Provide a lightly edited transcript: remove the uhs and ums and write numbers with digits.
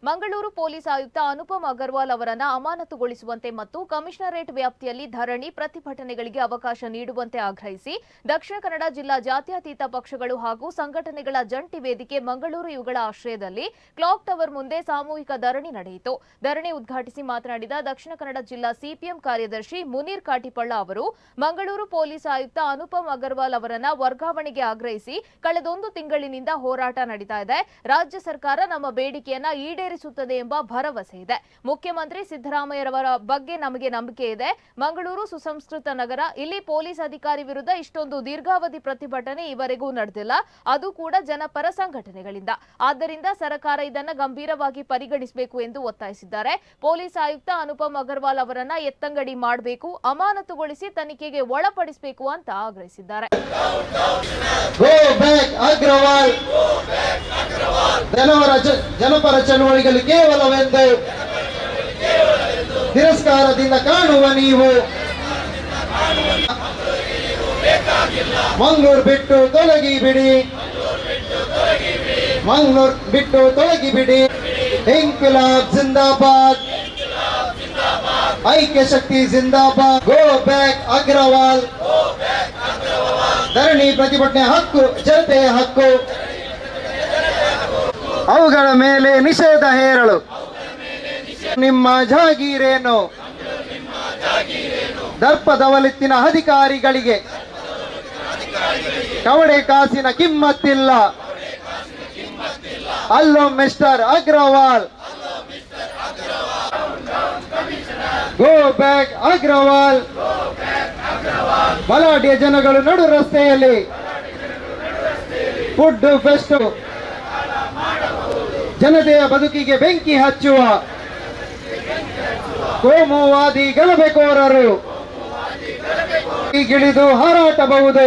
Mangaluru police ಆಯುಕ್ತ ಅನುಪಮ್ ಅಗರ್ವಾಲ್ ಅವರನ್ನು ಅಮಾನತುಗೊಳಿಸುವಂತೆ ಮತ್ತು ಕಮಿಷನರೇಟ್ ವ್ಯಾಪ್ತಿಯಲ್ಲಿ ಧರಣಿ ಪ್ರತಿಭಟನೆಗಳಿಗೆ ಅವಕಾಶ ನೀಡುವಂತೆ ಆಗ್ರಹಿಸಿ ದಕ್ಷಿಣ ಕನ್ನಡ ಜಿಲ್ಲಾ ಜಾತ್ಯತೀತ ಪಕ್ಷಗಳು ಹಾಗೂ ಸಂಘಟನೆಗಳ ಜಂಟಿ ವೇದಿಕೆ ಮಂಗಳೂರು ಇವುಗಳ ಆಶ್ರಯದಲ್ಲಿ ಕ್ಲಾಕ್ ಟವರ್ ಮುಂದೆ ಸಾಮೂಹಿಕ ಧರಣಿ ನಡೆಯಿತು. ಧರಣಿ ಉದ್ಘಾಟಿಸಿ ಮಾತನಾಡಿದ ದಕ್ಷಿಣ ಕನ್ನಡ ಜಿಲ್ಲಾ ಸಿಪಿಎಂ ಕಾರ್ಯದರ್ಶಿ ಮುನೀರ್ ಕಾಟಿಪಳ್ಳ ಅವರು, ಮಂಗಳೂರು ಪೊಲೀಸ್ ಆಯುಕ್ತ ಅನುಪಮ್ ಅಗರ್ವಾಲ್ ಅವರನ್ನು ವರ್ಗಾವಣೆಗೆ ಆಗ್ರಹಿಸಿ ಕಳೆದೊಂದು ತಿಂಗಳಿನಿಂದ ಹೋರಾಟ ನಡೀತಾ ಇದೆ. ರಾಜ್ಯ ಸರ್ಕಾರ ನಮ್ಮ ಬೇಡಿಕೆಯನ್ನ ಈಡೇರಿಸುತ್ತದೆ ಎಂಬ ಭರವಸೆ ಇದೆ. ಮುಖ್ಯಮಂತ್ರಿ ಸಿದ್ದರಾಮಯ್ಯರವರ ಬಗ್ಗೆ ನಮಗೆ ನಂಬಿಕೆ ಇದೆ. ಮಂಗಳೂರು ಸುಸಂಸ್ಕೃತ ನಗರ, ಇಲ್ಲಿ ಪೊಲೀಸ್ ಅಧಿಕಾರಿ ವಿರುದ್ಧ ಇಷ್ಟೊಂದು ದೀರ್ಘಾವಧಿ ಪ್ರತಿಭಟನೆ ಇವರೆಗೂ ನಡೆದಿಲ್ಲ, ಅದು ಕೂಡ ಜನಪರ ಸಂಘಟನೆಗಳಿಂದ. ಆದ್ದರಿಂದ ಸರ್ಕಾರ ಇದನ್ನು ಗಂಭೀರವಾಗಿ ಪರಿಗಣಿಸಬೇಕು ಎಂದು ಒತ್ತಾಯಿಸಿದ್ದಾರೆ. ಪೊಲೀಸ್ ಆಯುಕ್ತ ಅನುಪಮ್ ಅಗರ್ವಾಲ್ ಅವರನ್ನ ಎತ್ತಂಗಡಿ ಮಾಡಬೇಕು, ಅಮಾನತುಗೊಳಿಸಿ ತನಿಖೆಗೆ ಒಳಪಡಿಸಬೇಕು ಅಂತ ಆಗ್ರಹಿಸಿದ್ದಾರೆ. ಜನಪರ ಚಳವಳಿಗಳು ಕೇವಲವೆಂದು ತಿರಸ್ಕಾರದಿಂದ ಕಾಣುವ ನೀವು ಮಂಗಳೂರು ಬಿಟ್ಟು ತೊಲಗಿ ಬಿಡಿ, ಮಂಗಳೂರು ಬಿಟ್ಟು ತೊಲಗಿ ಬಿಡಿ. ಇಂಕಿಲಾಬ್ ಜಿಂದಾಬಾದ್, ಐಕ್ಯ ಶಕ್ತಿ ಜಿಂದಾಬಾದ್. ಗೋ ಬ್ಯಾಕ್ ಅಗ್ರವಾಲ್. ಧರಣಿ ಪ್ರತಿಭಟನೆ ಹಕ್ಕು, ಜನತೆಯ ಹಕ್ಕು. ಅವುಗಳ ಮೇಲೆ ನಿಷೇಧ ಹೇರಲು ನಿಮ್ಮ ಜಾಗೀರೇನು? ದರ್ಪದವಲಿತ್ತಿನ ಅಧಿಕಾರಿಗಳಿಗೆ ಕವಡೆ ಕಾಸಿನ ಕಿಮ್ಮತ್ತಿಲ್ಲ. ಅಲ್ಲೋ mister Agrawal, go back Agrawal. ಬಲಾಢ್ಯ ಜನಗಳು ನಡು ರಸ್ತೆಯಲ್ಲಿ ಫುಡ್ ಫೆಸ್ಟ್ ಜನತೆಯ ಬದುಕಿಗೆ ಬೆಂಕಿ ಹಚ್ಚುವ ಕೋಮುವಾದಿ ಗಲಭೆಕೋರರು ಇಳಿದು ಹಾರಾಟಬಹುದು.